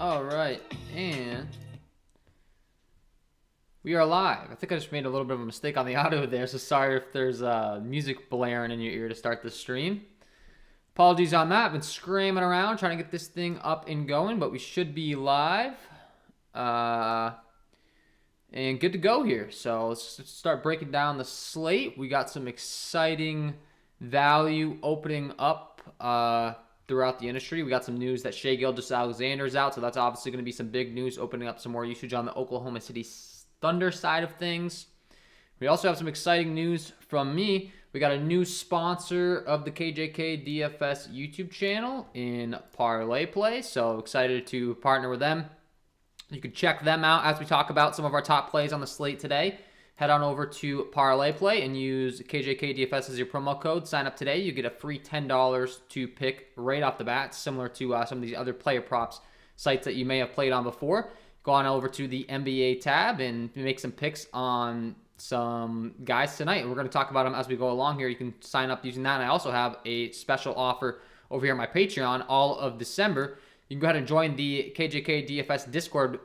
All right, and we are live. I think I just made a little bit of a mistake on the audio there, so sorry if there's music blaring in your ear to start the stream. Apologies on that. I've been screaming around trying to get this thing up and going, but we should be live and good to go here. So let's start breaking down the slate. We got some exciting value opening up throughout the industry. We got some news that Shai Gilgeous-Alexander is out, so that's obviously going to be some big news, opening up some more usage on the Oklahoma City Thunder side of things. We also have some exciting news from me. We got a new sponsor of the KJK DFS YouTube channel in Parlay Play, so excited to partner with them. You can check them out as we talk about some of our top plays on the slate today. Head on over to Parlay Play and use KJK DFS as your promo code. Sign up today. You get a free $10 to pick right off the bat, similar to some of these other player props sites that you may have played on before. Go on over to the NBA tab and make some picks on some guys tonight. We're going to talk about them as we go along here. You can sign up using that. And I also have a special offer over here on my Patreon all of December. You can go ahead and join the KJK DFS Discord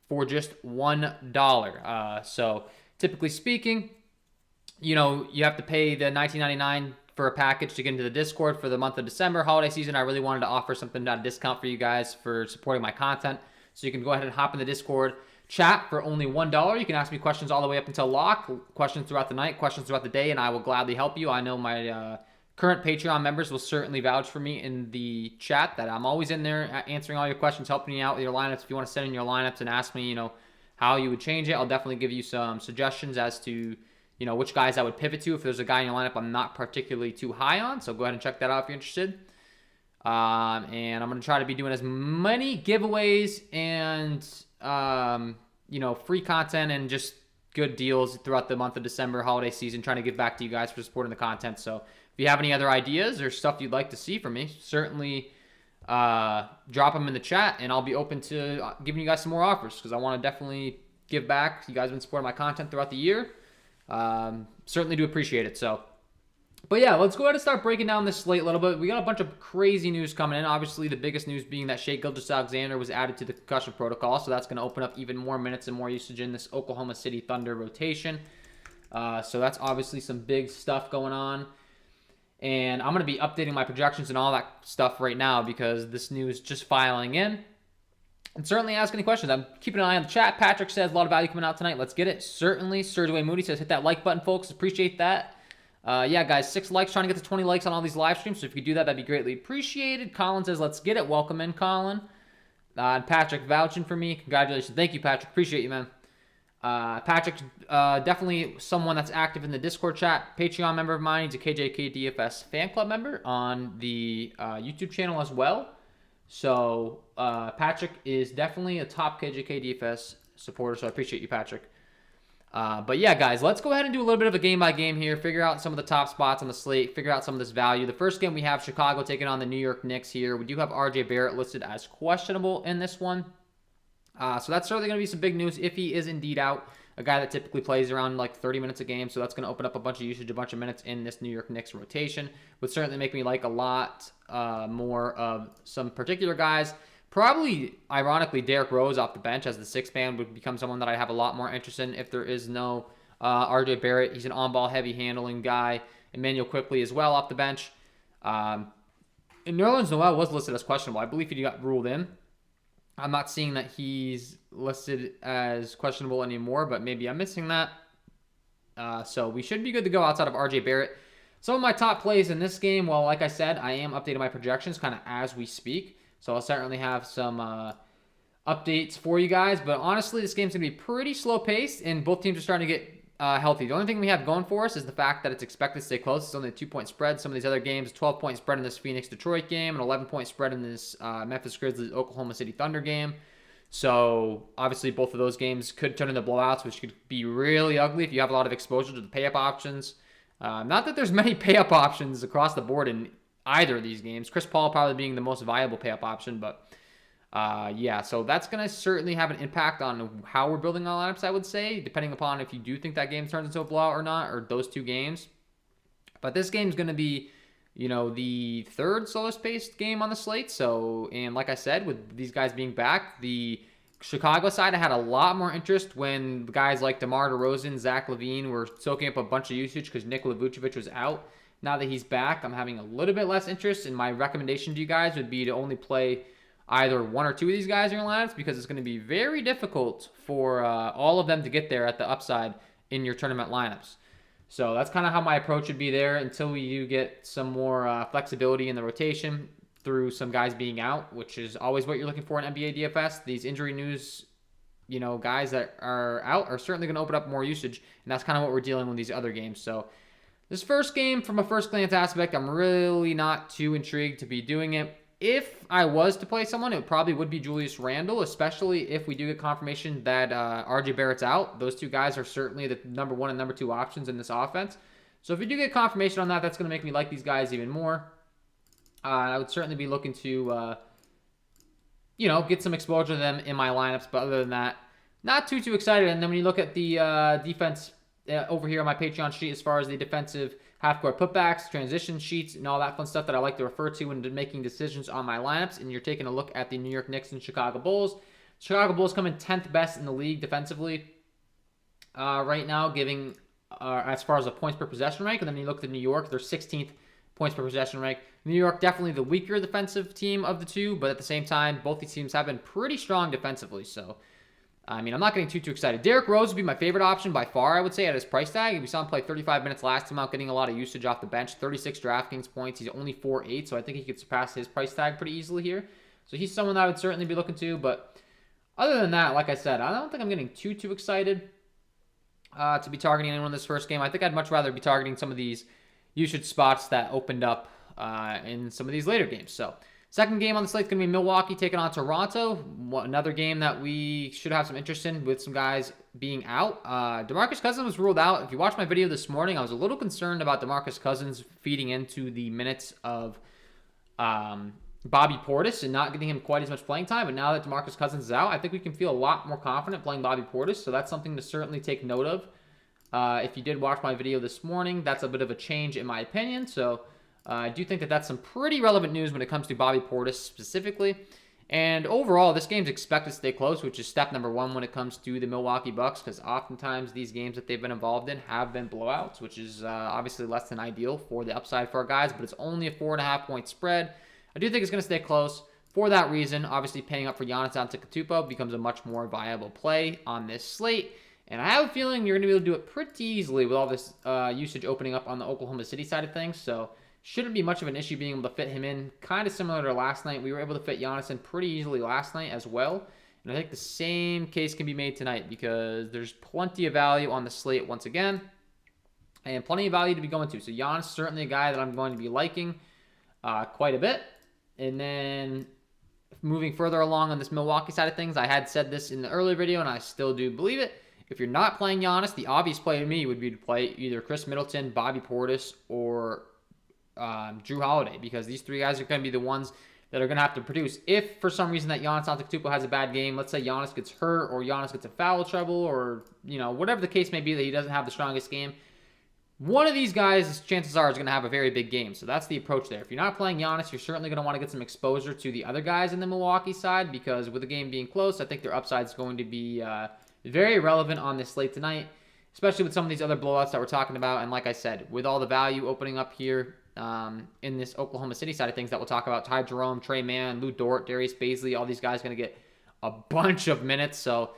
for just $1. So typically speaking, you have to pay the $19.99 for a package to get into the Discord for the month of December. Holiday season, I really wanted to offer something at a discount for you guys for supporting my content. So you can go ahead and hop in the Discord chat for only $1. You can ask me questions all the way up until lock, questions throughout the night, questions throughout the day, and I will gladly help you. I know my current Patreon members will certainly vouch for me in the chat that I'm always in there answering all your questions, helping you out with your lineups. If you want to send in your lineups and ask me, how you would change it, I'll definitely give you some suggestions as to, which guys I would pivot to if there's a guy in your lineup I'm not particularly too high on. So go ahead and check that out if you're interested. And I'm going to try to be doing as many giveaways and, free content and just good deals throughout the month of December, holiday season, trying to give back to you guys for supporting the content. So if you have any other ideas or stuff you'd like to see from me, certainly drop them in the chat, and I'll be open to giving you guys some more offers because I want to definitely give back. You guys have been supporting my content throughout the year. Certainly do appreciate it. But yeah, let's go ahead and start breaking down this slate a little bit. We got a bunch of crazy news coming in. Obviously, the biggest news being that Shai Gilgeous-Alexander was added to the concussion protocol, so that's going to open up even more minutes and more usage in this Oklahoma City Thunder rotation. So that's obviously some big stuff going on. And I'm going to be updating my projections and all that stuff right now because this news is just filing in. And certainly ask any questions. I'm keeping an eye on the chat. Patrick says a lot of value coming out tonight. Let's get it. Certainly. Sergio Moody says hit that like button, folks. Appreciate that. Yeah, guys, 6 likes, trying to get to 20 likes on all these live streams. So if you could do that, that'd be greatly appreciated. Colin says, let's get it. Welcome in, Colin. And Patrick vouching for me. Congratulations. Thank you, Patrick. Appreciate you, man. Patrick, definitely someone that's active in the Discord chat. Patreon member of mine. He's a KJK DFS fan club member on the YouTube channel as well. So Patrick is definitely a top KJK DFS supporter. So I appreciate you, Patrick. But yeah, guys, let's go ahead and do a little bit of a game-by-game here, figure out some of the top spots on the slate, figure out some of this value. The first game we have Chicago taking on the New York Knicks here. We do have RJ Barrett listed as questionable in this one. So that's certainly going to be some big news if he is indeed out. A guy that typically plays around like 30 minutes a game, so that's going to open up a bunch of usage, a bunch of minutes in this New York Knicks rotation. Would certainly make me like a lot more of some particular guys. Probably, ironically, Derrick Rose off the bench as the sixth man would become someone that I have a lot more interest in if there is no RJ Barrett. He's an on-ball heavy handling guy. Emmanuel Quickley as well off the bench. And Nerlens Noel was listed as questionable. I believe he got ruled in. I'm not seeing that he's listed as questionable anymore, but maybe I'm missing that. So we should be good to go outside of RJ Barrett. Some of my top plays in this game, well, like I said, I am updating my projections kind of as we speak. So I'll certainly have some updates for you guys. But honestly, this game's going to be pretty slow-paced, and both teams are starting to get healthy. The only thing we have going for us is the fact that it's expected to stay close. It's only a 2-point spread. Some of these other games, 12-point spread in this Phoenix-Detroit game, an 11-point spread in this Memphis Grizzlies-Oklahoma City Thunder game. So obviously both of those games could turn into blowouts, which could be really ugly if you have a lot of exposure to the pay-up options. Not that there's many pay-up options across the board in either of these games. Chris Paul probably being the most viable pay-up option, but yeah, so that's going to certainly have an impact on how we're building our lineups, I would say, depending upon if you do think that game turns into a blowout or not, or those two games. But this game's going to be the third slowest paced game on the slate. So, and like I said, with these guys being back, the Chicago side, I had a lot more interest when guys like DeMar DeRozan, Zach LaVine were soaking up a bunch of usage because Nikola Vucevic was out. Now that he's back, I'm having a little bit less interest, and my recommendation to you guys would be to only play either one or two of these guys in your lineups because it's going to be very difficult for all of them to get there at the upside in your tournament lineups. So that's kind of how my approach would be there until we do get some more flexibility in the rotation through some guys being out, which is always what you're looking for in NBA DFS. These injury news, guys that are out are certainly going to open up more usage, and that's kind of what we're dealing with these other games. So this first game, from a first glance aspect, I'm really not too intrigued to be doing it. If I was to play someone, it probably would be Julius Randle, especially if we do get confirmation that RJ Barrett's out. Those two guys are certainly the number one and number two options in this offense. So if we do get confirmation on that, that's going to make me like these guys even more. I would certainly be looking to, get some exposure to them in my lineups. But other than that, not too excited. And then when you look at the defense over here on my Patreon sheet, as far as the defensive half-court putbacks, transition sheets, and all that fun stuff that I like to refer to when making decisions on my lineups, and you're taking a look at the New York Knicks and Chicago Bulls. Chicago Bulls come in 10th best in the league defensively right now, giving as far as a points per possession rank. And then you look at New York, they're 16th points per possession rank. New York, definitely the weaker defensive team of the two, but at the same time, both these teams have been pretty strong defensively. So, I'm not getting too excited. Derrick Rose would be my favorite option by far, I would say, at his price tag. We saw him play 35 minutes last time out, getting a lot of usage off the bench, 36 DraftKings points. He's only 4.8, so I think he could surpass his price tag pretty easily here. So he's someone that I would certainly be looking to. But other than that, like I said, I don't think I'm getting too excited to be targeting anyone in this first game. I think I'd much rather be targeting some of these usage spots that opened up in some of these later games. So second game on the slate is going to be Milwaukee taking on Toronto. Another game that we should have some interest in with some guys being out. DeMarcus Cousins was ruled out. If you watched my video this morning, I was a little concerned about DeMarcus Cousins feeding into the minutes of Bobby Portis and not getting him quite as much playing time. But now that DeMarcus Cousins is out, I think we can feel a lot more confident playing Bobby Portis. So that's something to certainly take note of. If you did watch my video this morning, that's a bit of a change in my opinion. So I do think that that's some pretty relevant news when it comes to Bobby Portis specifically. And overall, this game's expected to stay close, which is step number one when it comes to the Milwaukee Bucks, because oftentimes these games that they've been involved in have been blowouts, which is obviously less than ideal for the upside for our guys, but it's only a 4.5 point spread. I do think it's going to stay close. For that reason, obviously paying up for Giannis Antetokounmpo becomes a much more viable play on this slate. And I have a feeling you're going to be able to do it pretty easily with all this usage opening up on the Oklahoma City side of things. So shouldn't be much of an issue being able to fit him in. Kind of similar to last night. We were able to fit Giannis in pretty easily last night as well. And I think the same case can be made tonight because there's plenty of value on the slate once again. And plenty of value to be going to. So Giannis certainly a guy that I'm going to be liking quite a bit. And then moving further along on this Milwaukee side of things, I had said this in the earlier video and I still do believe it. If you're not playing Giannis, the obvious play to me would be to play either Chris Middleton, Bobby Portis, or Drew Holiday, because these three guys are going to be the ones that are going to have to produce. If for some reason that Giannis Antetokounmpo has a bad game, let's say Giannis gets hurt or Giannis gets in foul trouble or whatever the case may be, that he doesn't have the strongest game, one of these guys, chances are, is going to have a very big game. So that's the approach there. If you're not playing Giannis, you're certainly going to want to get some exposure to the other guys in the Milwaukee side, because with the game being close, I think their upside is going to be very relevant on this slate tonight, especially with some of these other blowouts that we're talking about. And like I said, with all the value opening up here in this Oklahoma City side of things that we'll talk about, Ty Jerome, Trey Mann, Lou Dort, Darius Baisley, all these guys are going to get a bunch of minutes. So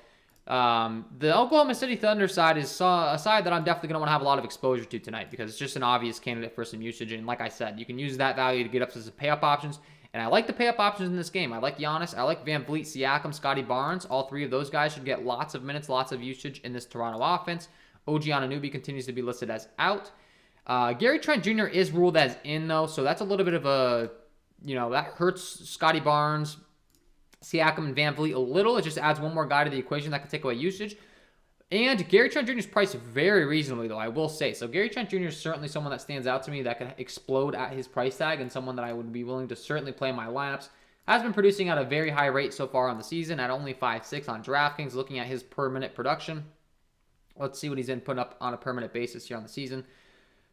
the Oklahoma City Thunder side is a side that I'm definitely going to want to have a lot of exposure to tonight, because it's just an obvious candidate for some usage. And like I said, you can use that value to get up to some pay-up options. And I like the pay-up options in this game. I like Giannis. I like Van Vliet, Siakam, Scotty Barnes. All three of those guys should get lots of minutes, lots of usage in this Toronto offense. OG Anunoby continues to be listed as out. Gary Trent Jr. is ruled as in, though, so that's a little bit of a, that hurts Scotty Barnes, Siakam, and Van Vliet a little. It just adds one more guy to the equation that can take away usage. And Gary Trent Jr. is priced very reasonably, though, I will say. So Gary Trent Jr. is certainly someone that stands out to me that could explode at his price tag, and someone that I would be willing to certainly play in my lineups. Has been producing at a very high rate so far on the season at only 5.6 on DraftKings, looking at his per minute production. Let's see what he's putting up on a per minute basis here on the season.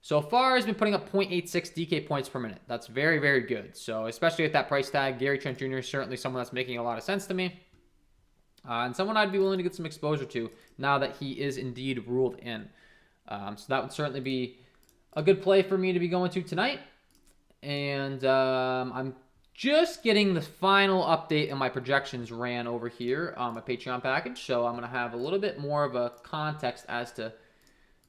So far, he's been putting up 0.86 DK points per minute. That's very, very good. So especially at that price tag, Gary Trent Jr. is certainly someone that's making a lot of sense to me. And someone I'd be willing to get some exposure to now that he is indeed ruled in. So that would certainly be a good play for me to be going to tonight. And I'm just getting the final update in my projections ran over here on my Patreon package. So I'm going to have a little bit more of a context as to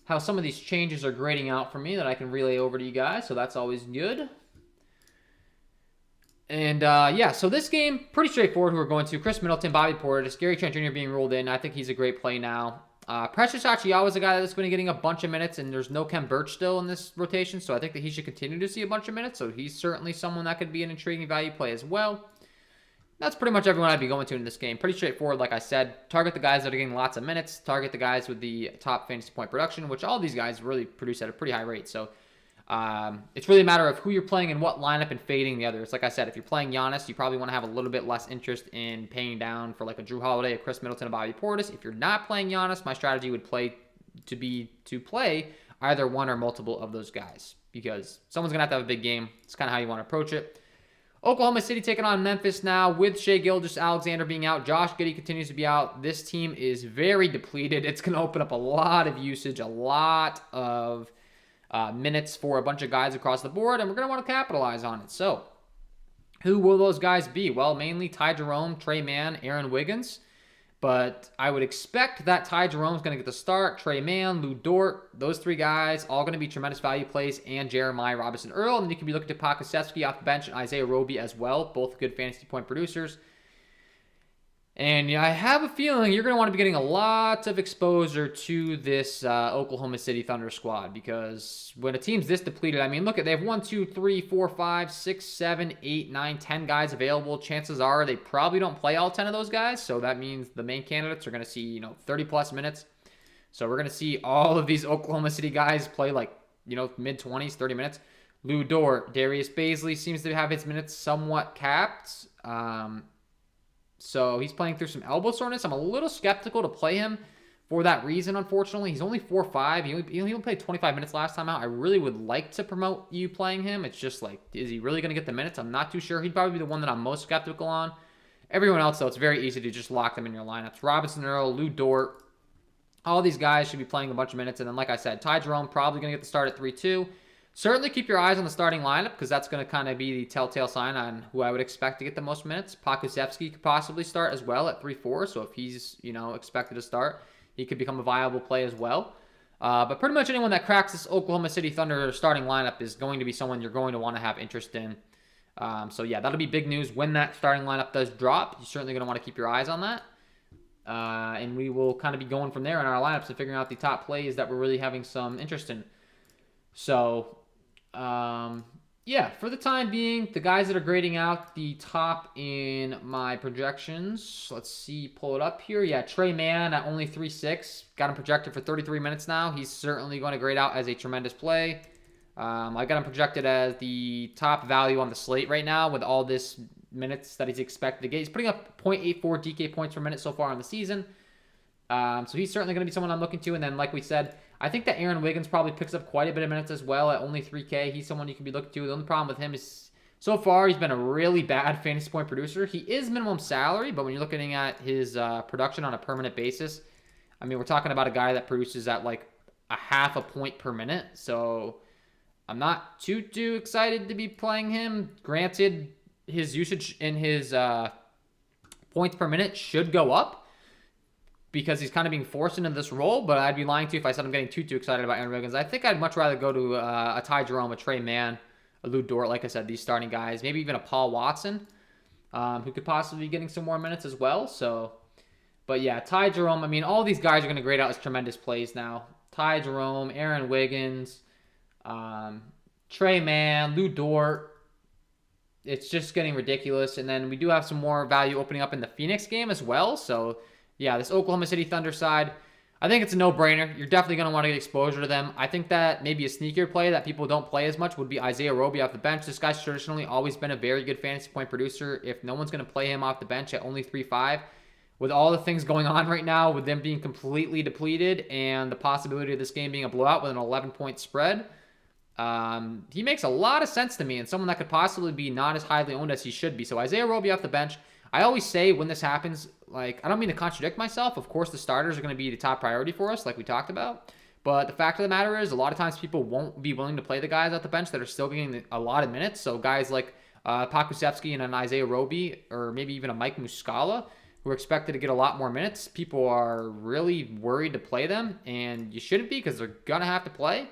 how some of these changes are grading out for me that I can relay over to you guys. So that's always good. And yeah, so this game, pretty straightforward who we're going to. Chris Middleton, Bobby Portis, Gary Trent Jr. being ruled in. I think he's a great play now. Precious Achiuwa is a guy that's been getting a bunch of minutes, and there's no Kem Birch still in this rotation, so I think that he should continue to see a bunch of minutes. So he's certainly someone that could be an intriguing value play as well. That's pretty much everyone I'd be going to in this game. Pretty straightforward, like I said. Target the guys that are getting lots of minutes. Target the guys with the top fantasy point production, which all these guys really produce at a pretty high rate. So it's really a matter of who you're playing and what lineup and fading the others. Like I said, if you're playing Giannis, you probably want to have a little bit less interest in paying down for like a Drew Holiday, a Chris Middleton, a Bobby Portis. If you're not playing Giannis, my strategy would play either one or multiple of those guys because someone's going to have a big game. It's kind of how you want to approach it. Oklahoma City taking on Memphis now with Shai Gilgeous-Alexander being out. Josh Giddey continues to be out. This team is very depleted. It's going to open up a lot of usage, a lot of minutes for a bunch of guys across the board, and we're going to want to capitalize on it. So, who will those guys be? Well, mainly Ty Jerome, Trey Mann, Aaron Wiggins. But I would expect that Ty Jerome's going to get the start. Trey Mann, Lou Dort, those three guys, all going to be tremendous value plays, and Jeremiah Robinson-Earl. And then you can be looking to Pokusevski off the bench and Isaiah Roby as well, both good fantasy point producers. And I have a feeling you're going to want to be getting a lot of exposure to this Oklahoma City Thunder squad because when a team's this depleted, I mean, look at they have 1, 2, 3, 4, 5, 6, 7, 8, 9, 10 guys available. Chances are they probably don't play all 10 of those guys, so that means the main candidates are going to see 30 plus minutes. So we're going to see all of these Oklahoma City guys play like mid 20s, 30 minutes. Lou Dort, Darius Baisley seems to have his minutes somewhat capped. So he's playing through some elbow soreness. I'm a little skeptical to play him for that reason, unfortunately. He's only 4'5". He only played 25 minutes last time out. I really would like to promote you playing him. It's just like, is he really going to get the minutes? I'm not too sure. He'd probably be the one that I'm most skeptical on. Everyone else, though, it's very easy to just lock them in your lineups. Robinson-Earl, Lou Dort, all these guys should be playing a bunch of minutes. And then, like I said, Ty Jerome probably going to get the start at 3-2. Certainly keep your eyes on the starting lineup because that's going to kind of be the telltale sign on who I would expect to get the most minutes. Pokusevski could possibly start as well at 3-4. So if he's, expected to start, he could become a viable play as well. But pretty much anyone that cracks this Oklahoma City Thunder starting lineup is going to be someone you're going to want to have interest in. So yeah, that'll be big news when that starting lineup does drop. You're certainly going to want to keep your eyes on that. And we will kind of be going from there in our lineups and figuring out the top plays that we're really having some interest in. So, yeah, for the time being, the guys that are grading out the top in my projections, let's see, pull it up here. Yeah, Trey Mann at only 3.6, got him projected for 33 minutes now. He's certainly going to grade out as a tremendous play. I got him projected as the top value on the slate right now with all this minutes that he's expected to get. He's putting up 0.84 DK points per minute so far in the season. So he's certainly going to be someone I'm looking to. And then, like we said, I think that Aaron Wiggins probably picks up quite a bit of minutes as well at only 3K. He's someone you can be looking to. The only problem with him is so far he's been a really bad fantasy point producer. He is minimum salary, but when you're looking at his production on a permanent basis, I mean, we're talking about a guy that produces at like a half a point per minute. So I'm not too excited to be playing him. Granted, his usage in his points per minute should go up, because he's kind of being forced into this role, but I'd be lying to you if I said I'm getting too excited about Aaron Wiggins. I think I'd much rather go to a Ty Jerome, a Trey Mann, a Lou Dort, like I said, these starting guys, maybe even a Paul Watson, who could possibly be getting some more minutes as well. So, but yeah, Ty Jerome, I mean, all these guys are going to grade out as tremendous plays now. Ty Jerome, Aaron Wiggins, Trey Mann, Lou Dort. It's just getting ridiculous. And then we do have some more value opening up in the Phoenix game as well. So, yeah, this Oklahoma City Thunder side, I think it's a no-brainer. You're definitely going to want to get exposure to them. I think that maybe a sneaker play that people don't play as much would be Isaiah Roby off the bench. This guy's traditionally always been a very good fantasy point producer. If no one's going to play him off the bench at only 3.5, with all the things going on right now, with them being completely depleted and the possibility of this game being a blowout with an 11-point spread, He makes a lot of sense to me and someone that could possibly be not as highly owned as he should be. So Isaiah Roby off the bench. I always say when this happens, like, I don't mean to contradict myself. Of course, the starters are going to be the top priority for us, like we talked about. But the fact of the matter is, a lot of times people won't be willing to play the guys at the bench that are still getting a lot of minutes. So guys like Pakusevsky and an Isaiah Roby, or maybe even a Mike Muscala, who are expected to get a lot more minutes, people are really worried to play them. And you shouldn't be, because they're going to have to play.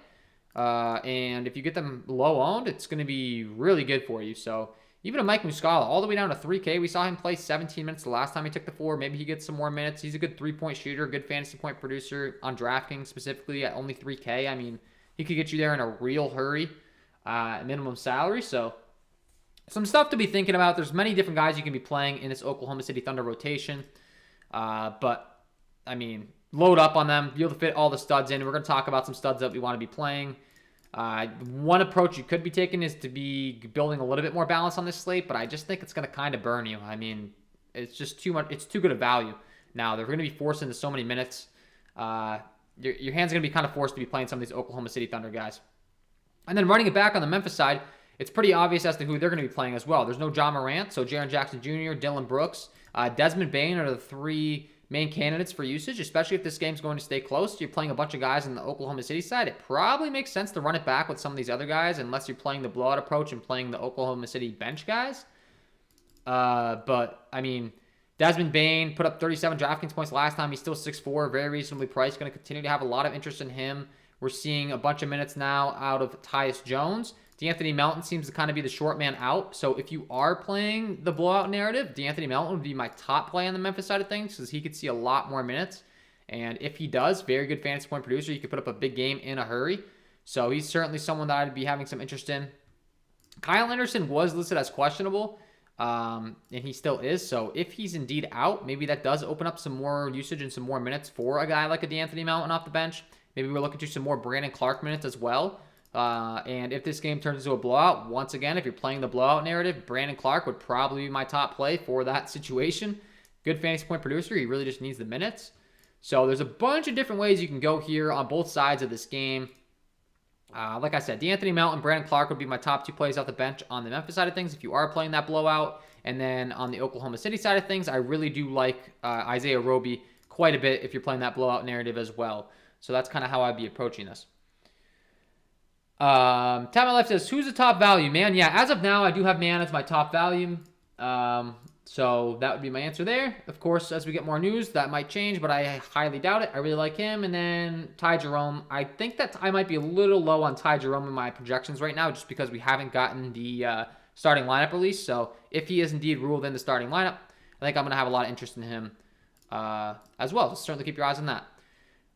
And if you get them low owned, it's going to be really good for you. So even a Mike Muscala, all the way down to 3K, we saw him play 17 minutes the last time he took the floor. Maybe he gets some more minutes. He's a good 3-point shooter, good fantasy point producer on DraftKings specifically at only 3K. I mean, he could get you there in a real hurry at minimum salary. So some stuff to be thinking about. There's many different guys you can be playing in this Oklahoma City Thunder rotation. But, I mean, load up on them. Be able to fit all the studs in. We're going to talk about some studs that we want to be playing. One approach you could be taking is to be building a little bit more balance on this slate, but I just think it's going to kind of burn you. I mean, it's just too much. It's too good a value. Now, they're going to be forced into so many minutes. Your hand's going to be kind of forced to be playing some of these Oklahoma City Thunder guys. And then running it back on the Memphis side, it's pretty obvious as to who they're going to be playing as well. There's no John Morant, so Jaren Jackson Jr., Dylan Brooks, Desmond Bane are the three main candidates for usage, especially if this game's going to stay close. You're playing a bunch of guys on the Oklahoma City side. It probably makes sense to run it back with some of these other guys unless you're playing the blowout approach and playing the Oklahoma City bench guys. But, I mean, Desmond Bane put up 37 DraftKings points last time. He's still 6'4", very reasonably priced. Going to continue to have a lot of interest in him. We're seeing a bunch of minutes now out of Tyus Jones. D'Anthony Melton seems to kind of be the short man out. So if you are playing the blowout narrative, D'Anthony Melton would be my top play on the Memphis side of things because he could see a lot more minutes. And if he does, very good fantasy point producer. He could put up a big game in a hurry. So he's certainly someone that I'd be having some interest in. Kyle Anderson was listed as questionable, and he still is. So if he's indeed out, maybe that does open up some more usage and some more minutes for a guy like a D'Anthony Melton off the bench. Maybe we're looking to some more Brandon Clark minutes as well. And if this game turns into a blowout, once again, if you're playing the blowout narrative, Brandon Clark would probably be my top play for that situation. Good fantasy point producer. He really just needs the minutes. So there's a bunch of different ways you can go here on both sides of this game. Like I said, D'Anthony Melton, Brandon Clark would be my top two plays off the bench on the Memphis side of things if you are playing that blowout. And then on the Oklahoma City side of things, I really do like Isaiah Roby quite a bit if you're playing that blowout narrative as well. So that's kind of how I'd be approaching this. Tap My Life says, who's the top value? Man, yeah, as of now, I do have Man as my top value. So that would be my answer there. Of course, as we get more news, that might change, but I highly doubt it. I really like him. And then Ty Jerome. I think that I might be a little low on Ty Jerome in my projections right now just because we haven't gotten the starting lineup release. So if he is indeed ruled in the starting lineup, I think I'm going to have a lot of interest in him as well. So certainly keep your eyes on that.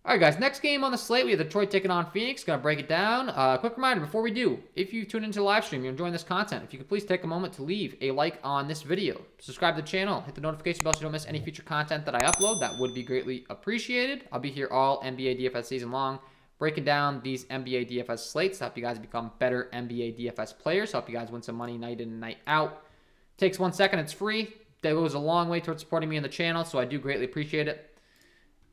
All right, guys, next game on the slate, we have Detroit taking on Phoenix. Going to break it down. Quick reminder before we do, if you tune into the live stream, you're enjoying this content, if you could please take a moment to leave a like on this video. Subscribe to the channel. Hit the notification bell so you don't miss any future content that I upload. That would be greatly appreciated. I'll be here all NBA DFS season long, breaking down these NBA DFS slates to help you guys become better NBA DFS players, help you guys win some money night in and night out. Takes 1 second. It's free. That goes a long way towards supporting me in the channel, so I do greatly appreciate it.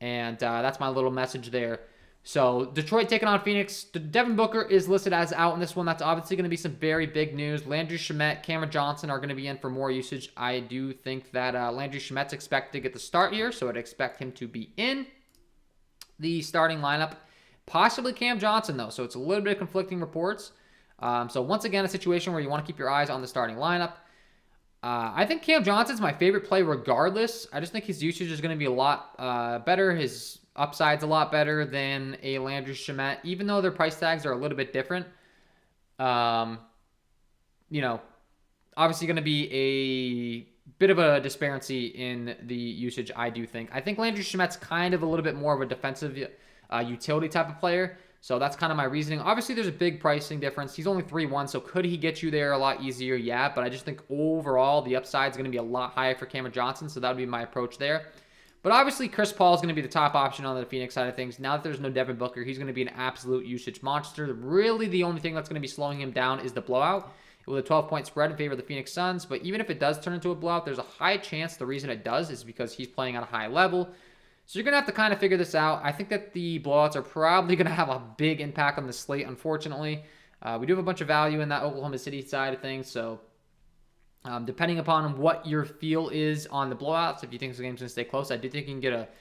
And that's my little message there. So Detroit taking on Phoenix. Devin Booker is listed as out in this one. That's obviously going to be some very big news. Landry Shamet, Cameron Johnson are going to be in for more usage. I do think that Landry Shamet's expected to get the start here, so I'd expect him to be in the starting lineup. Possibly Cam Johnson, though, so it's a little bit of conflicting reports. So once again, a situation where you want to keep your eyes on the starting lineup. I think Cam Johnson's my favorite play regardless. I just think his usage is going to be a lot better. His upside's a lot better than a Landry Shamet, even though their price tags are a little bit different. You know, obviously going to be a bit of a disparity in the usage, I do think. I think Landry Shamet's kind of a little bit more of a defensive utility type of player. So that's kind of my reasoning. Obviously, there's a big pricing difference. He's only 3-1, so could he get you there a lot easier? Yeah, but I just think overall the upside is going to be a lot higher for Cameron Johnson, so that would be my approach there. But obviously, Chris Paul is going to be the top option on the Phoenix side of things. Now that there's no Devin Booker, he's going to be an absolute usage monster. Really, the only thing that's going to be slowing him down is the blowout with a 12-point spread in favor of the Phoenix Suns. But even if it does turn into a blowout, there's a high chance the reason it does is because he's playing at a high level. So you're going to have to kind of figure this out. I think that the blowouts are probably going to have a big impact on the slate, unfortunately. We do have a bunch of value in that Oklahoma City side of things, so depending upon what your feel is on the blowouts, if you think the game's going to stay close, I do think you can get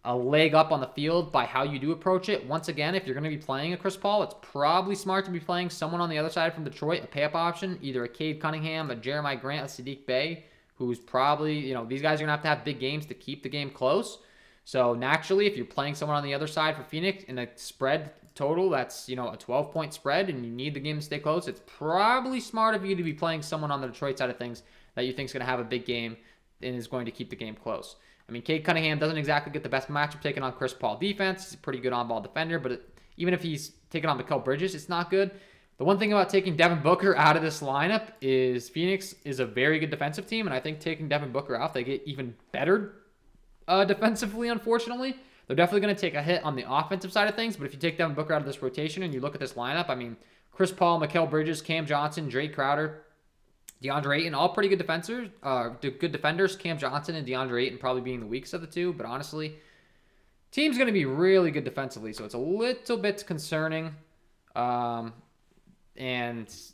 a leg up on the field by how you do approach it. Once again, if you're going to be playing a Chris Paul, it's probably smart to be playing someone on the other side from Detroit, a pay-up option, either a Cade Cunningham, a Jeremiah Grant, a Sadiq Bey, who's probably, these guys are going to have big games to keep the game close. So naturally, if you're playing someone on the other side for Phoenix in a spread total, that's, a 12-point spread and you need the game to stay close, it's probably smart of you to be playing someone on the Detroit side of things that you think is going to have a big game and is going to keep the game close. I mean, Cade Cunningham doesn't exactly get the best matchup taking on Chris Paul defense. He's a pretty good on-ball defender, but even if he's taking on Mikal Bridges, it's not good. The one thing about taking Devin Booker out of this lineup is Phoenix is a very good defensive team, and I think taking Devin Booker out, they get even better defensively, unfortunately. They're definitely going to take a hit on the offensive side of things, but if you take Devin Booker out of this rotation and you look at this lineup, I mean, Chris Paul, Mikal Bridges, Cam Johnson, Jay Crowder, DeAndre Ayton, all pretty good defenders. Cam Johnson and DeAndre Ayton probably being the weakest of the two, but honestly, team's going to be really good defensively, so it's a little bit concerning. And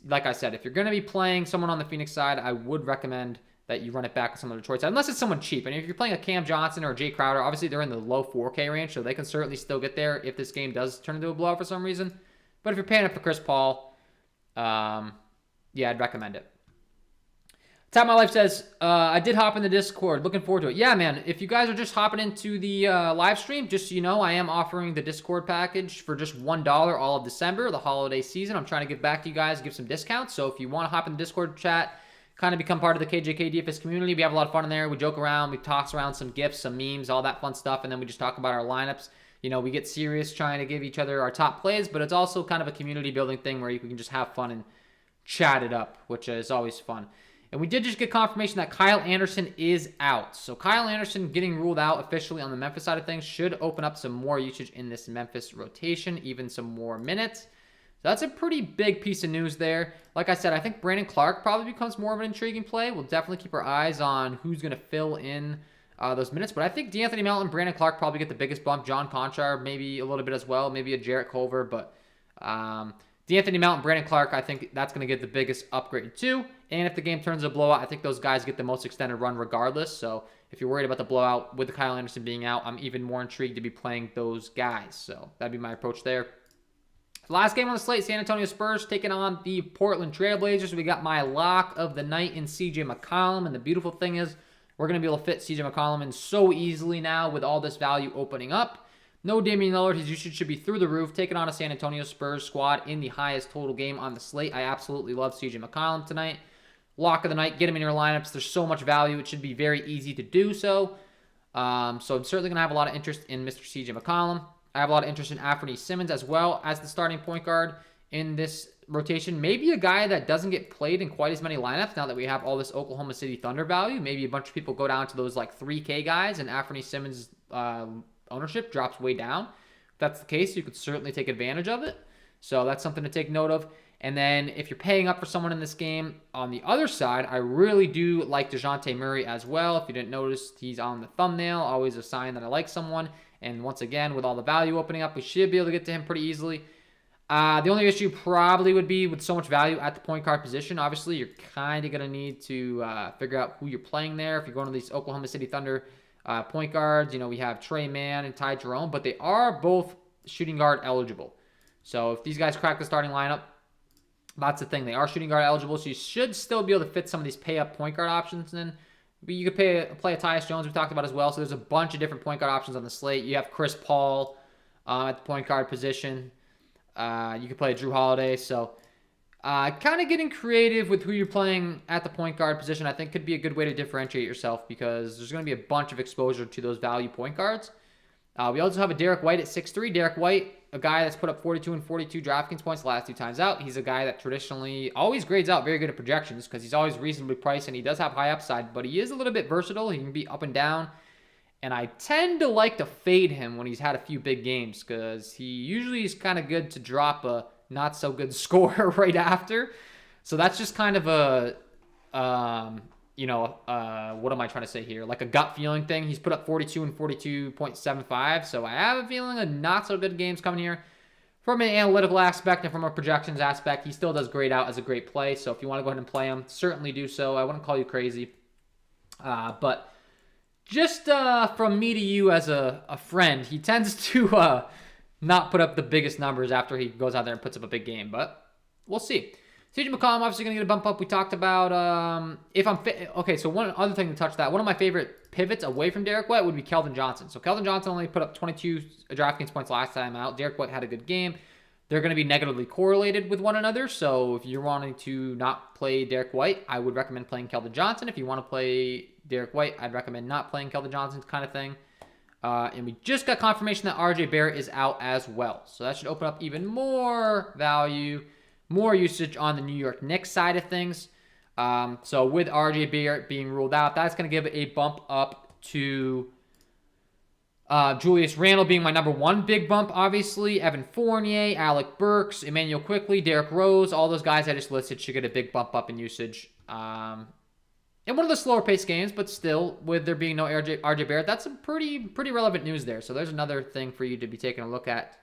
like I said, if you're going to be playing someone on the Phoenix side, I would recommend that you run it back with someone on the Detroit side, unless it's someone cheap. And if you're playing a Cam Johnson or a Jay Crowder, obviously they're in the low 4K range, so they can certainly still get there if this game does turn into a blowout for some reason. But if you're paying up for Chris Paul, yeah, I'd recommend it. Tap My Life says, I did hop in the Discord. Looking forward to it. Yeah, man, if you guys are just hopping into the live stream, just so you know, I am offering the Discord package for just $1 all of December, the holiday season. I'm trying to give back to you guys, give some discounts. So if you want to hop in the Discord chat, kind of become part of the KJK DFS community, we have a lot of fun in there. We joke around, we toss around some gifts, some memes, all that fun stuff, and then we just talk about our lineups. We get serious trying to give each other our top plays, but it's also kind of a community building thing where you can just have fun and chat it up, which is always fun. And we did just get confirmation that Kyle Anderson is out. So Kyle Anderson getting ruled out officially on the Memphis side of things should open up some more usage in this Memphis rotation, even some more minutes. So that's a pretty big piece of news there. Like I said, I think Brandon Clark probably becomes more of an intriguing play. We'll definitely keep our eyes on who's going to fill in those minutes. But I think D'Anthony Melton and Brandon Clark probably get the biggest bump. John Conchar maybe a little bit as well. Maybe a Jarrett Culver. But D'Anthony Melton, Brandon Clark, I think that's going to get the biggest upgrade too. And if the game turns a blowout, I think those guys get the most extended run regardless. So if you're worried about the blowout with Kyle Anderson being out, I'm even more intrigued to be playing those guys. So that'd be my approach there. Last game on the slate, San Antonio Spurs taking on the Portland Trailblazers. We got my lock of the night in CJ McCollum. And the beautiful thing is we're going to be able to fit CJ McCollum in so easily now with all this value opening up. No Damian Lillard. His usage should be through the roof. Taking on a San Antonio Spurs squad in the highest total game on the slate. I absolutely love CJ McCollum tonight. Lock of the night. Get him in your lineups. There's so much value. It should be very easy to do so. So I'm certainly going to have a lot of interest in Mr. CJ McCollum. I have a lot of interest in Anthony Simmons as well as the starting point guard in this rotation. Maybe a guy that doesn't get played in quite as many lineups now that we have all this Oklahoma City Thunder value. Maybe a bunch of people go down to those like 3K guys and Anthony Simmons' ownership drops way down. If that's the case, you could certainly take advantage of it. So that's something to take note of. And then if you're paying up for someone in this game, on the other side, I really do like DeJounte Murray as well. If you didn't notice, he's on the thumbnail. Always a sign that I like someone. And once again, with all the value opening up, we should be able to get to him pretty easily. The only issue probably would be with so much value at the point guard position. Obviously, you're kind of going to need to figure out who you're playing there. If you're going to these Oklahoma City Thunder point guards, we have Trey Mann and Ty Jerome, but they are both shooting guard eligible. So if these guys crack the starting lineup, that's the thing. They are shooting guard eligible, so you should still be able to fit some of these pay-up point guard options in. But you could play a Tyus Jones we talked about as well. So there's a bunch of different point guard options on the slate. You have Chris Paul at the point guard position. You could play Drew Holiday. So kind of getting creative with who you're playing at the point guard position, I think could be a good way to differentiate yourself because there's going to be a bunch of exposure to those value point guards. We also have a Derek White at 6'3". Derek White, a guy that's put up 42 and 42 DraftKings points the last two times out. He's a guy that traditionally always grades out very good at projections because he's always reasonably priced and he does have high upside, but he is a little bit versatile. He can be up and down. And I tend to like to fade him when he's had a few big games because he usually is kind of good to drop a not so good score right after. So that's just kind of a, what am I trying to say here? Like a gut feeling thing. He's put up 42 and 42.75. So I have a feeling of not so good games coming here from an analytical aspect and from a projections aspect, he still does grade out as a great play. So if you want to go ahead and play him, certainly do so. I wouldn't call you crazy. But just from me to you as a friend, he tends to not put up the biggest numbers after he goes out there and puts up a big game. But we'll see. CJ McCollum obviously going to get a bump up. We talked about if I'm fit. Okay, so one other thing to touch that. One of my favorite pivots away from Derek White would be Keldon Johnson. So Keldon Johnson only put up 22 DraftKings points last time out. Derek White had a good game. They're going to be negatively correlated with one another. So if you're wanting to not play Derek White, I would recommend playing Keldon Johnson. If you want to play Derek White, I'd recommend not playing Keldon Johnson kind of thing. And we just got confirmation that RJ Barrett is out as well. So that should open up even more value, more usage on the New York Knicks side of things. So with RJ Barrett being ruled out, that's going to give a bump up to Julius Randle being my number one big bump, obviously. Evan Fournier, Alec Burks, Emmanuel Quickley, Derrick Rose, all those guys I just listed should get a big bump up in usage. In one of the slower paced games, but still, with there being no RJ Barrett, that's some pretty relevant news there. So there's another thing for you to be taking a look at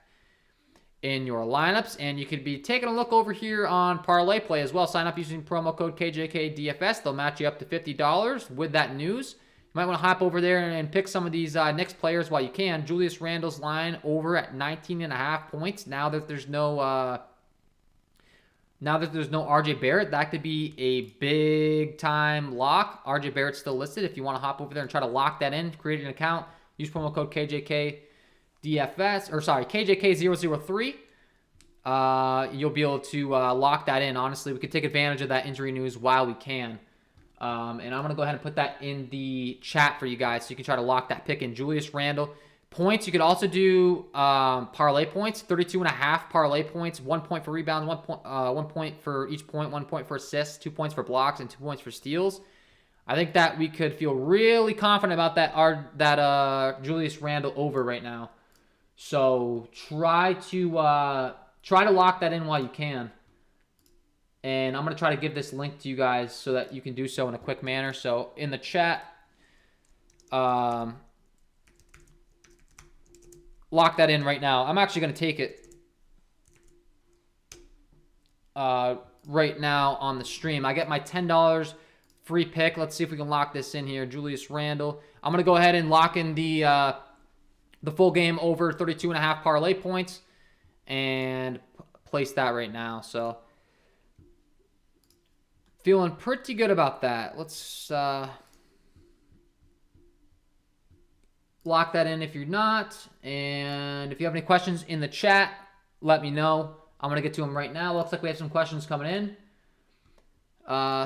in your lineups. And you could be taking a look over here on Parlay Play as well. Sign up using promo code KJK DFS. They'll match you up to $50 with that news. You might want to hop over there and pick some of these Knicks players while you can. Julius Randle's line over at 19.5 points. Now that there's no RJ Barrett, that could be a big time lock. RJ Barrett's still listed. If you want to hop over there and try to lock that in, create an account, use promo code KJK DFS, or sorry, KJK003. You'll be able to lock that in. Honestly, we could take advantage of that injury news while we can. And I'm going to go ahead and put that in the chat for you guys so you can try to lock that pick in. Julius Randle. Points, you could also do parlay points, 32.5 parlay points, 1 point for rebounds, 1 point for each point, 1 point for assists, 2 points for blocks, and 2 points for steals. I think that we could feel really confident about that Julius Randle over right now. So try to lock that in while you can. And I'm going to try to give this link to you guys so that you can do so in a quick manner. So in the chat, lock that in right now. I'm actually going to take it right now on the stream. I get my $10 free pick. Let's see if we can lock this in here. Julius Randle. I'm going to go ahead and lock in the full game over 32.5 parlay points and place that right now. So feeling pretty good about that. Let's lock that in if you're not. And if you have any questions in the chat, let me know. I'm going to get to them right now. Looks like we have some questions coming in.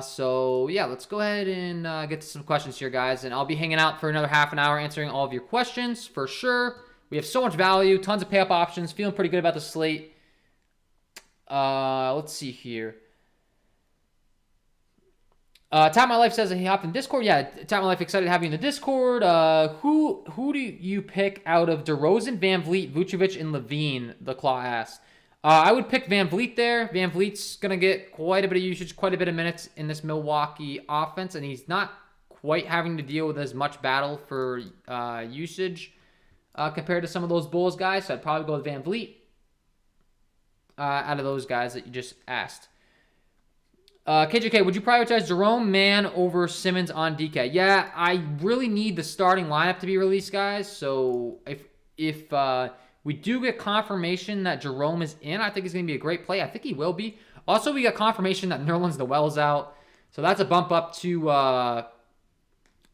So, yeah, let's go ahead and get to some questions here, guys. And I'll be hanging out for another half an hour answering all of your questions for sure. We have so much value, tons of pay-up options. Feeling pretty good about the slate. Let's see here. Tap My Life says that he hopped in Discord. Yeah, Tap My Life excited to have you in the Discord. Who do you pick out of DeRozan, Van Vliet, Vucevic, and Levine? The Claw asked. I would pick Van Vliet there. Van Vliet's going to get quite a bit of usage, quite a bit of minutes in this Milwaukee offense, and he's not quite having to deal with as much battle for usage compared to some of those Bulls guys. So I'd probably go with Van Vliet out of those guys that you just asked. KJK, would you prioritize Jerome Mann over Simmons on DK? Yeah, I really need the starting lineup to be released, guys. So if we do get confirmation that Jerome is in, I think it's going to be a great play. I think he will be. Also, we got confirmation that Nerlens Noel's out. So that's a bump up to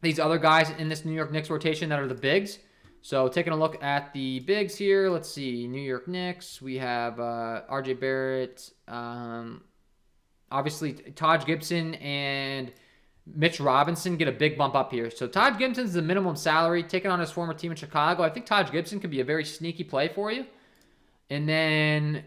these other guys in this New York Knicks rotation that are the bigs. So taking a look at the bigs here, let's see. New York Knicks, we have RJ Barrett, obviously, Taj Gibson and Mitch Robinson get a big bump up here. So Taj Gibson's the minimum salary, taking on his former team in Chicago. I think Taj Gibson could be a very sneaky play for you. And then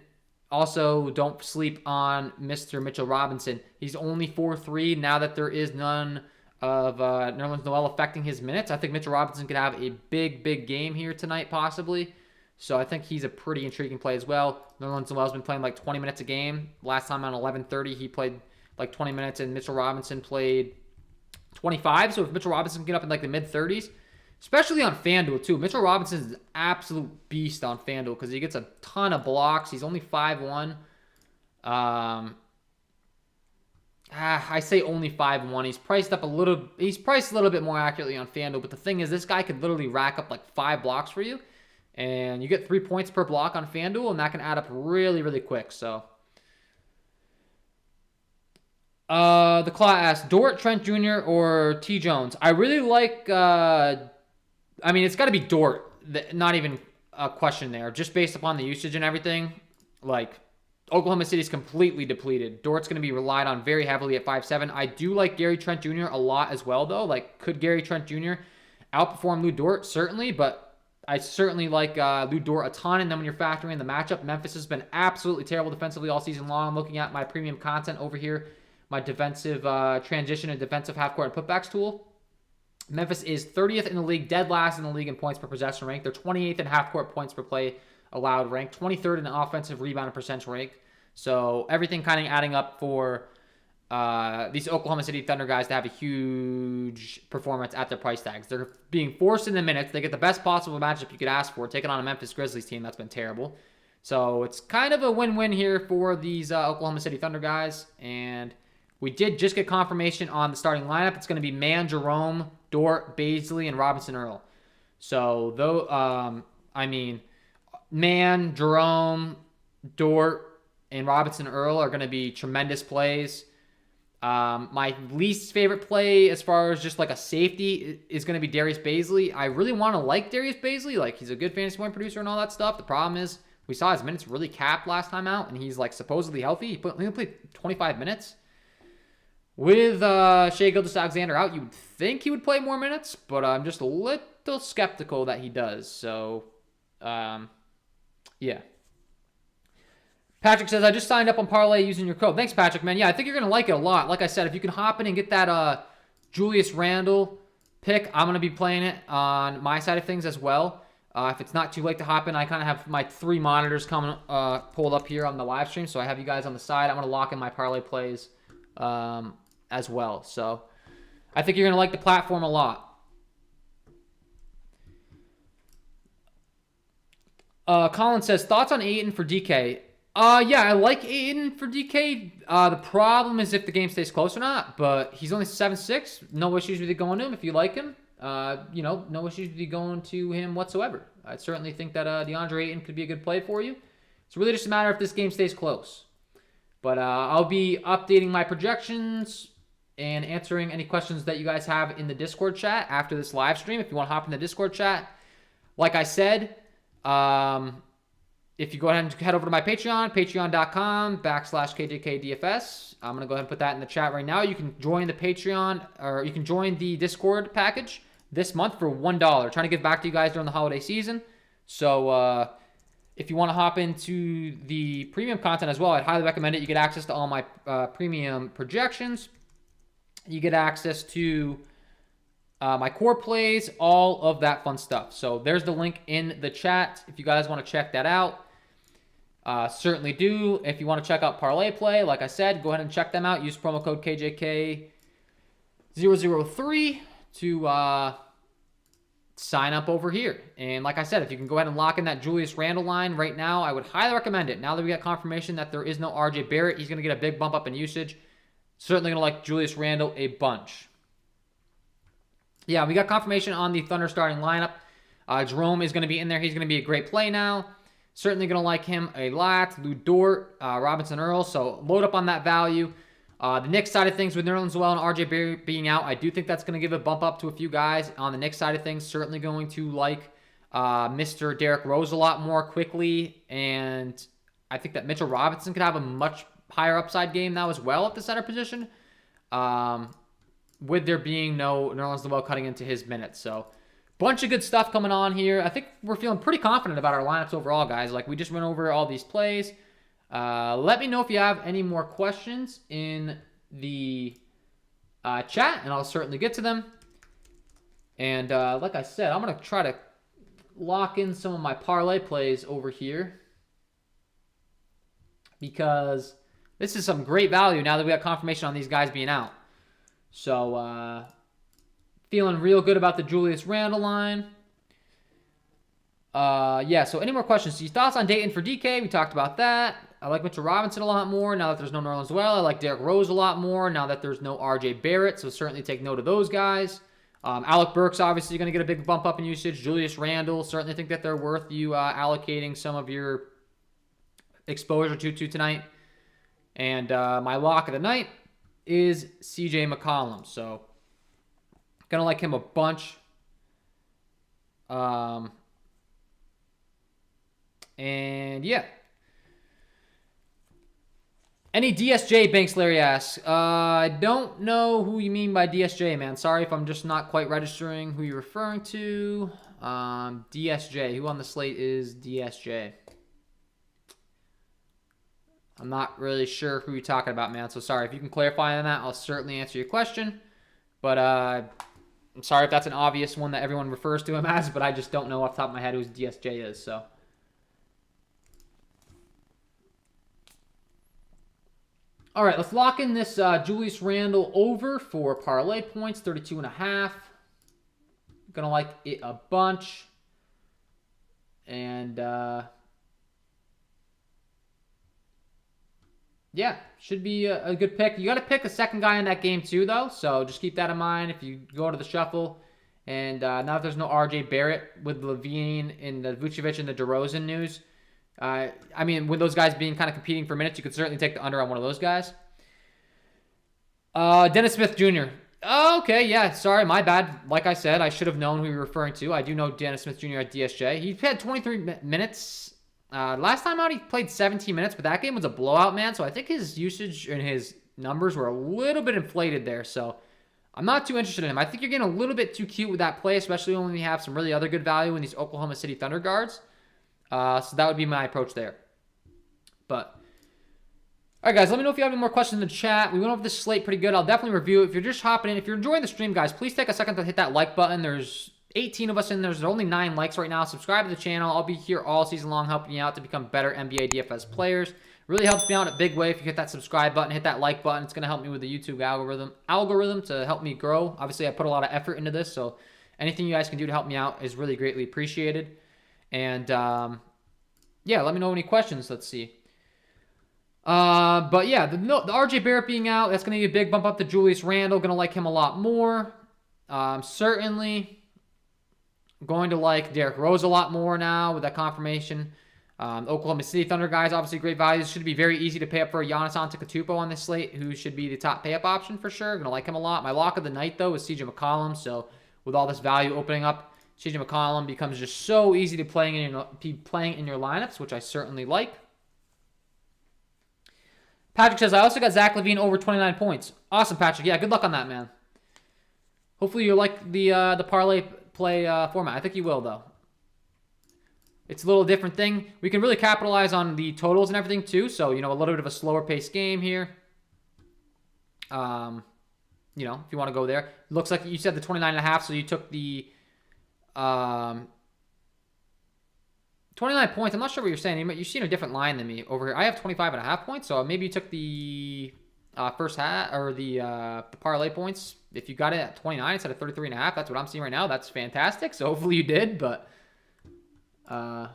also don't sleep on Mr. Mitchell Robinson. He's only 4-3 now that there is none of Nerlens Noel affecting his minutes. I think Mitchell Robinson could have a big game here tonight possibly. So I think he's a pretty intriguing play as well. Nerlens Noel's been playing like 20 minutes a game. Last time on 11:30, he played like 20 minutes, and Mitchell Robinson played 25. So if Mitchell Robinson can get up in like the mid-30s, especially on FanDuel too. Mitchell Robinson is an absolute beast on FanDuel because he gets a ton of blocks. He's only 5'1". I say only 5'1". He's priced up a little. He's priced a little bit more accurately on FanDuel. But the thing is, this guy could literally rack up like 5 blocks for you, and you get 3 points per block on FanDuel, and that can add up really, really quick. So, the Claw asks, Dort, Trent Jr. or T. Jones. I really like. I mean, it's got to be Dort. Not even a question there. Just based upon the usage and everything, like. Oklahoma City's completely depleted. Dort's going to be relied on very heavily at 5'7". I do like Gary Trent Jr. a lot as well, though. Like, could Gary Trent Jr. outperform Lou Dort? Certainly, but I certainly like Lou Dort a ton. And then when you're factoring in the matchup, Memphis has been absolutely terrible defensively all season long. I'm looking at my premium content over here, my defensive transition and defensive half-court and putbacks tool. Memphis is 30th in the league, dead last in the league in points per possession rank. They're 28th in half-court points per play allowed rank, 23rd in the offensive rebound and percentage rank. So everything kind of adding up for these Oklahoma City Thunder guys to have a huge performance at their price tags. They're being forced in the minutes. They get the best possible matchup you could ask for, taking on a Memphis Grizzlies team that's been terrible. So it's kind of a win-win here for these Oklahoma City Thunder guys. And we did just get confirmation on the starting lineup. It's going to be Mann, Jerome, Dort, Baisley, and Robinson Earl. So though, Mann, Jerome, Dort, and Robinson Earl are going to be tremendous plays. My least favorite play as far as just like a safety is going to be Darius Baisley. I really want to like Darius Baisley. Like, he's a good fantasy point producer and all that stuff. The problem is we saw his minutes really capped last time out, and he's like supposedly healthy. He played 25 minutes. With Shai Gilgeous-Alexander out, you would think he would play more minutes, but I'm just a little skeptical that he does. So, yeah. Patrick says, I just signed up on Parlay using your code. Thanks, Patrick, man. Yeah, I think you're going to like it a lot. Like I said, if you can hop in and get that Julius Randle pick, I'm going to be playing it on my side of things as well. If it's not too late to hop in, I kind of have my 3 monitors coming pulled up here on the live stream, so I have you guys on the side. I'm going to lock in my parlay plays as well. So I think you're going to like the platform a lot. Colin says, thoughts on Ayton for DK? Yeah, I like Ayton for DK. The problem is if the game stays close or not, but he's only 7'6". No issues with you going to him if you like him. No issues with you going to him whatsoever. I certainly think that DeAndre Ayton could be a good play for you. It's really just a matter if this game stays close. But I'll be updating my projections and answering any questions that you guys have in the Discord chat after this live stream. If you want to hop in the Discord chat, like I said, if you go ahead and head over to my Patreon, patreon.com/KJK DFS. I'm going to go ahead and put that in the chat right now. You can join the Patreon, or you can join the Discord package this month for $1. Trying to give back to you guys during the holiday season. So, if you want to hop into the premium content as well, I'd highly recommend it. You get access to all my premium projections. You get access to my core plays, all of that fun stuff. So there's the link in the chat if you guys want to check that out. Certainly do. If you want to check out Parlay Play, like I said, go ahead and check them out. Use promo code KJK003 to sign up over here. And like I said, if you can go ahead and lock in that Julius Randle line right now, I would highly recommend it. Now that we got confirmation that there is no RJ Barrett, he's going to get a big bump up in usage. Certainly going to like Julius Randle a bunch. Yeah, we got confirmation on the Thunder starting lineup. Jerome is going to be in there. He's going to be a great play now. Certainly going to like him a lot. Lou Dort, Robinson Earl. So load up on that value. The Knicks side of things with Nerlens Noel and RJ Barrett being out, I do think that's going to give a bump up to a few guys. On the Knicks side of things, certainly going to like Mr. Derrick Rose a lot more quickly. And I think that Mitchell Robinson could have a much higher upside game now as well at the center position. With there being no Nerlens Noel cutting into his minutes. So, bunch of good stuff coming on here. I think we're feeling pretty confident about our lineups overall, guys. Like, we just went over all these plays. Let me know if you have any more questions in the chat, and I'll certainly get to them. And like I said, I'm going to try to lock in some of my parlay plays over here, because this is some great value now that we got confirmation on these guys being out. So, Feeling real good about the Julius Randle line. Yeah, so any more questions? So thoughts on Dayton for DK? We talked about that. I like Mitchell Robinson a lot more now that there's no Nerlens Noel. I like Derrick Rose a lot more now that there's no RJ Barrett, so certainly take note of those guys. Alec Burks obviously going to get a big bump up in usage. Julius Randle, certainly think that they're worth you allocating some of your exposure to tonight. And my lock of the night is CJ McCollum. So, going to like him a bunch. And yeah. Any DSJ Banks, Larry asks. I don't know who you mean by DSJ, man. Sorry if I'm just not quite registering who you're referring to. DSJ. Who on the slate is DSJ? I'm not really sure who you're talking about, man. So sorry. If you can clarify on that, I'll certainly answer your question. But I'm sorry if that's an obvious one that everyone refers to him as, but I just don't know off the top of my head who DSJ is, so. All right, let's lock in this Julius Randle over for parlay points, 32.5. Gonna like it a bunch. And yeah, should be a good pick. You got to pick a second guy in that game too, though. So just keep that in mind if you go to the shuffle. And now that there's no RJ Barrett with Levine and the Vucevic and the DeRozan news, I mean, with those guys being kind of competing for minutes, you could certainly take the under on one of those guys. Dennis Smith Jr. Oh, okay, yeah, sorry, my bad. Like I said, I should have known who you were referring to. I do know Dennis Smith Jr. at DSJ. He had 23 minutes. Last time out, he played 17 minutes, but that game was a blowout, man. So I think his usage and his numbers were a little bit inflated there. So I'm not too interested in him. I think you're getting a little bit too cute with that play, especially when we have some really other good value in these Oklahoma City Thunder guards. So that would be my approach there. But, all right, guys, let me know if you have any more questions in the chat. We went over this slate pretty good. I'll definitely review it. If you're just hopping in, if you're enjoying the stream, guys, please take a second to hit that like button. There's 18 of us in there. There's only 9 likes right now. Subscribe to the channel. I'll be here all season long helping you out to become better NBA DFS players. Really helps me out in a big way if you hit that subscribe button, hit that like button. It's going to help me with the YouTube algorithm to help me grow. Obviously, I put a lot of effort into this, so anything you guys can do to help me out is really greatly appreciated. And, yeah, let me know any questions. Let's see. But, yeah, the RJ Barrett being out, that's going to be a big bump up to Julius Randle. Going to like him a lot more. Certainly going to like Derrick Rose a lot more now with that confirmation. Oklahoma City Thunder guys, obviously great values. Should be very easy to pay up for Giannis Antetokounmpo on this slate, who should be the top pay-up option for sure. Going to like him a lot. My lock of the night, though, is CJ McCollum. So with all this value opening up, CJ McCollum becomes just so easy to playing in your lineups, which I certainly like. Patrick says, I also got Zach LaVine over 29 points. Awesome, Patrick. Yeah, good luck on that, man. Hopefully you like the parlay play format. I think you will, though. It's a little different thing. We can really capitalize on the totals and everything, too. So, you know, a little bit of a slower paced game here. You know, if you want to go there. Looks like you said the 29.5, so you took the 29 points. I'm not sure what you're saying. You've seen a different line than me over here. I have 25.5 points, so maybe you took the first hat or the parlay points. If you got it at 29 instead of 33.5, that's what I'm seeing right now. That's fantastic. So hopefully you did, but yeah.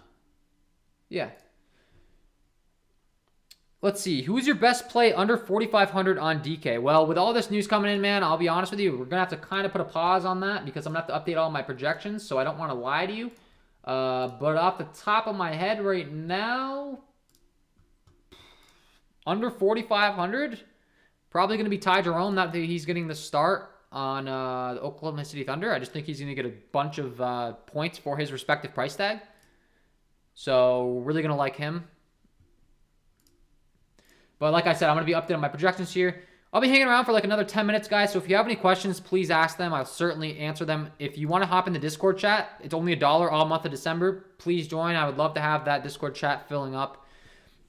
Let's see. Who's your best play under 4,500 on DK? Well, with all this news coming in, man, I'll be honest with you. We're going to have to kind of put a pause on that because I'm going to have to update all my projections, so I don't want to lie to you. But off the top of my head right now, under 4,500, probably going to be Ty Jerome. Not that he's getting the start on the Oklahoma City Thunder. I just think he's going to get a bunch of points for his respective price tag. So really going to like him. But like I said, I'm going to be updating my projections here. I'll be hanging around for like another 10 minutes, guys. So if you have any questions, please ask them. I'll certainly answer them. If you want to hop in the Discord chat, it's only $1 all month of December. Please join. I would love to have that Discord chat filling up.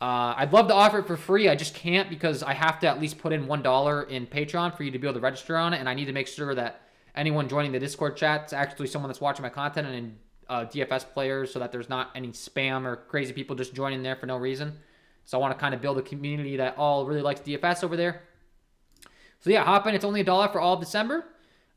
I'd love to offer it for free. I just can't because I have to at least put in $1 in Patreon for you to be able to register on it. And I need to make sure that anyone joining the Discord chat is actually someone that's watching my content and DFS players, so that there's not any spam or crazy people just joining there for no reason. So I want to kind of build a community that all really likes DFS over there. So yeah, hop in. It's only $1 for all of December.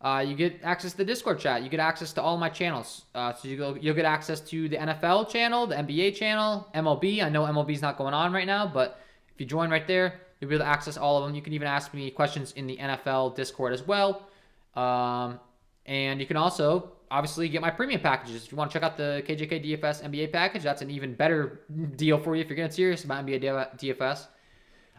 You get access to the Discord chat. You get access to all my channels. So you'll get access to the NFL channel, the NBA channel, MLB. I know MLB's not going on right now, but if you join right there, you'll be able to access all of them. You can even ask me questions in the NFL Discord as well. And you can also obviously get my premium packages. If you want to check out the KJK DFS NBA package, that's an even better deal for you if you're getting serious about NBA DFS.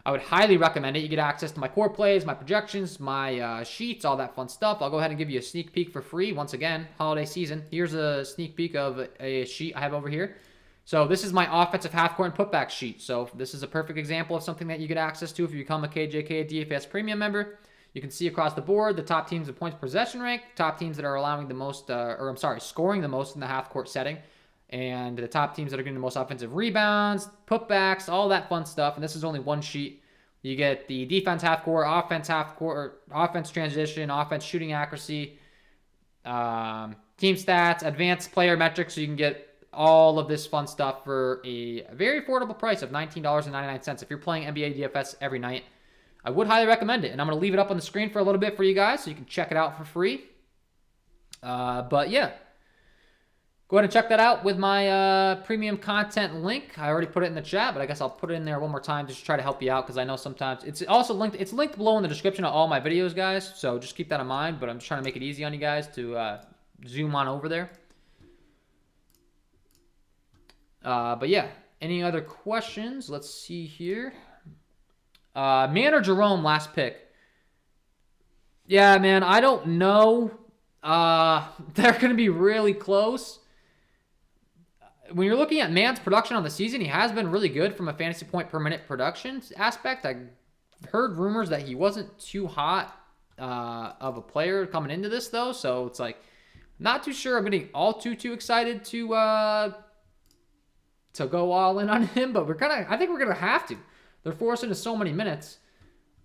I would highly recommend it. You get access to my core plays, my projections, my sheets, all that fun stuff. I'll go ahead and give you a sneak peek for free. Once again, holiday season. Here's a sneak peek of a sheet I have over here. So this is my offensive half-court and putback sheet. So this is a perfect example of something that you get access to if you become a KJK DFS premium member. You can see across the board the top teams in points possession rank, top teams that are allowing the most, scoring the most in the half-court setting, and the top teams that are getting the most offensive rebounds, putbacks, all that fun stuff. And this is only one sheet. You get the defense half-court, offense transition, offense shooting accuracy, team stats, advanced player metrics, so you can get all of this fun stuff for a very affordable price of $19.99. If you're playing NBA DFS every night, I would highly recommend it. And I'm going to leave it up on the screen for a little bit for you guys so you can check it out for free. But yeah, go ahead and check that out with my premium content link. I already put it in the chat, but I guess I'll put it in there one more time just to try to help you out, because I know sometimes it's also linked. It's linked below in the description of all my videos, guys. So just keep that in mind. But I'm just trying to make it easy on you guys to zoom on over there. But yeah, any other questions? Let's see here. Man or Jerome, last pick. Yeah, man, I don't know. They're going to be really close. When you're looking at Man's production on the season, he has been really good from a fantasy point per minute production aspect. I heard rumors that he wasn't too hot of a player coming into this, though. So it's like, not too sure I'm getting all too excited to go all in on him. But I think we're gonna have to. They're forcing us so many minutes.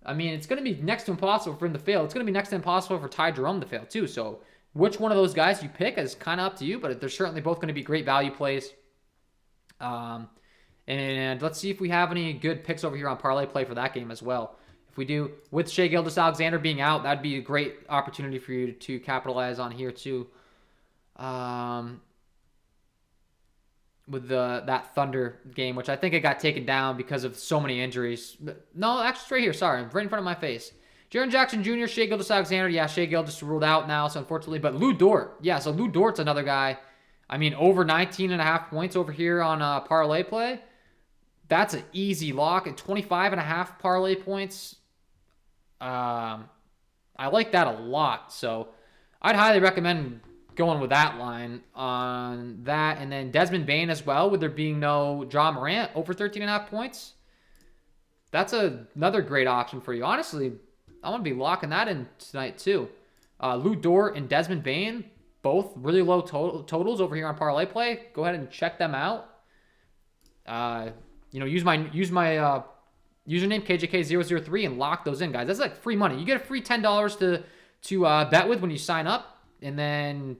I mean, it's going to be next to impossible for him to fail. It's going to be next to impossible for Ty Jerome to fail, too. So which one of those guys you pick is kind of up to you, but they're certainly both going to be great value plays. And let's see if we have any good picks over here on parlay play for that game as well. If we do, with Shai Gilgeous-Alexander being out, that'd be a great opportunity for you to capitalize on here, too. With that Thunder game, which I think it got taken down because of so many injuries. No, actually, it's right here. Sorry, right in front of my face. Jaren Jackson Jr., Shai Gilgeous-Alexander. Yeah, Shai Gil just ruled out now, so unfortunately. But Lou Dort. Yeah, so Lou Dort's another guy. I mean, over 19.5 points over here on parlay play. That's an easy lock. At 25.5 parlay points. I like that a lot. So I'd highly recommend going with that line on that. And then Desmond Bane as well, with there being no Ja Morant, over 13.5 points. That's another great option for you. Honestly, I'm going to be locking that in tonight too. Lou Dort and Desmond Bane, both really low totals over here on parlay play. Go ahead and check them out. Use my username KJK003 and lock those in, guys. That's like free money. You get a free $10 to bet with when you sign up. And then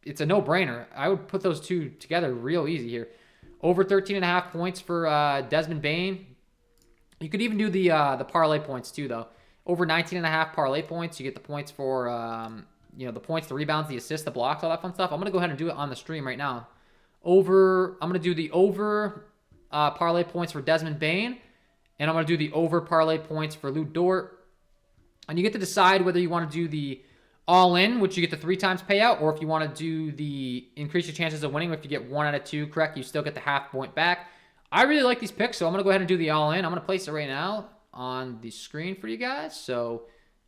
it's a no-brainer. I would put those two together real easy here. Over 13.5 points for Desmond Bane. You could even do the parlay points too, though. Over 19.5 parlay points. You get the points for the points, the rebounds, the assists, the blocks, all that fun stuff. I'm gonna go ahead and do it on the stream right now. I'm gonna do the over parlay points for Desmond Bane, and I'm gonna do the over parlay points for Lou Dort. And you get to decide whether you want to do the all-in, which you get the 3 times payout, or if you want to do the increase your chances of winning. If you get 1 out of 2 correct, you still get the half point back. I really like these picks, so I'm going to go ahead and do the all-in. I'm going to place it right now on the screen for you guys. So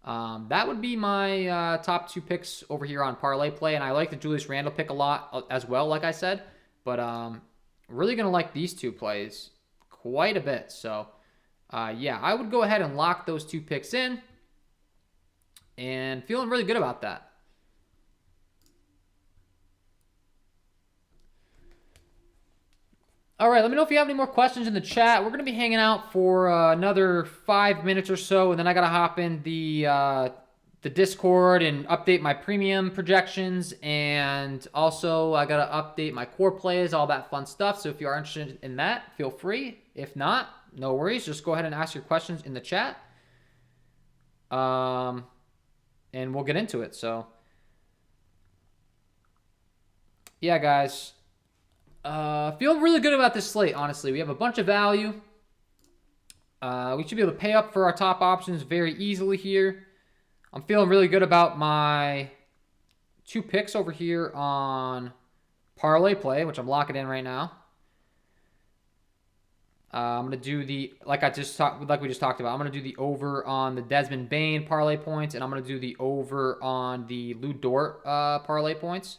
that would be my top 2 picks over here on parlay play, and I like the Julius Randle pick a lot as well, like I said. But really going to like these 2 plays quite a bit. So yeah, I would go ahead and lock those 2 picks in. And feeling really good about that. All right, let me know if you have any more questions in the chat. We're going to be hanging out for another 5 minutes or so, and then I got to hop in the Discord and update my premium projections, and also I got to update my core plays, all that fun stuff. So if you are interested in that, feel free. If not, no worries. Just go ahead and ask your questions in the chat. and we'll get into it. So, yeah, guys. Feel really good about this slate, honestly. We have a bunch of value. We should be able to pay up for our top options very easily here. I'm feeling really good about my 2 picks over here on parlay play, which I'm locking in right now. I'm gonna do like we just talked about. I'm gonna do the over on the Desmond Bain parlay points, and I'm gonna do the over on the Lou Dort parlay points.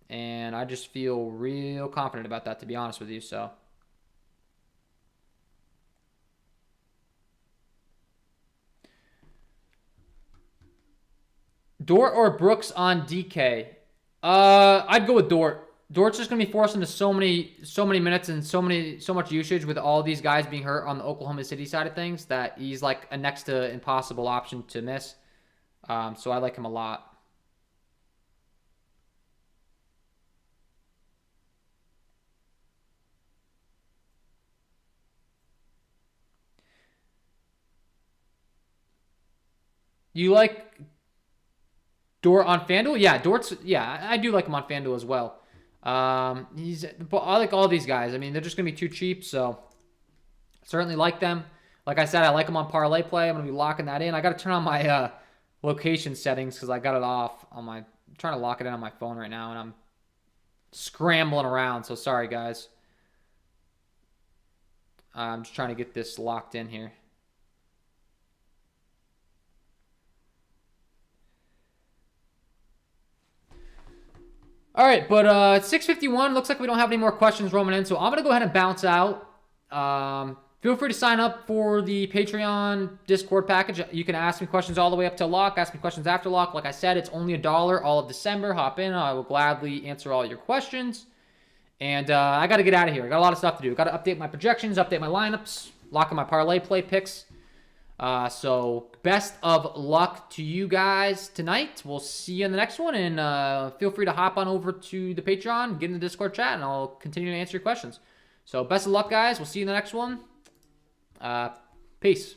And I just feel real confident about that, to be honest with you. So, Dort or Brooks on DK? I'd go with Dort. Dort's just gonna be forced into so many minutes and so much usage with all these guys being hurt on the Oklahoma City side of things that he's like a next to impossible option to miss. So I like him a lot. You like Dort on FanDuel? Yeah, I do like him on FanDuel as well. I like all these guys. I mean, they're just gonna be too cheap, so certainly like them. Like I said, I like them on parlay play. I'm gonna be locking that in. I gotta turn on my location settings because I got it off on my. I'm trying to lock it in on my phone right now, and I'm scrambling around. So sorry, guys. I'm just trying to get this locked in here. All right, but 6:51. Looks like we don't have any more questions rolling in, so I'm gonna go ahead and bounce out. Feel free to sign up for the Patreon Discord package. You can ask me questions all the way up to lock. Ask me questions after lock. Like I said, it's only $1 all of December. Hop in. I will gladly answer all your questions. And I got to get out of here. I got a lot of stuff to do. Got to update my projections, update my lineups, lock in my parlay play picks. So best of luck to you guys tonight. We'll see you in the next one, and feel free to hop on over to the Patreon, get in the Discord chat, and I'll continue to answer your questions. So best of luck, guys. We'll see you in the next one. Peace.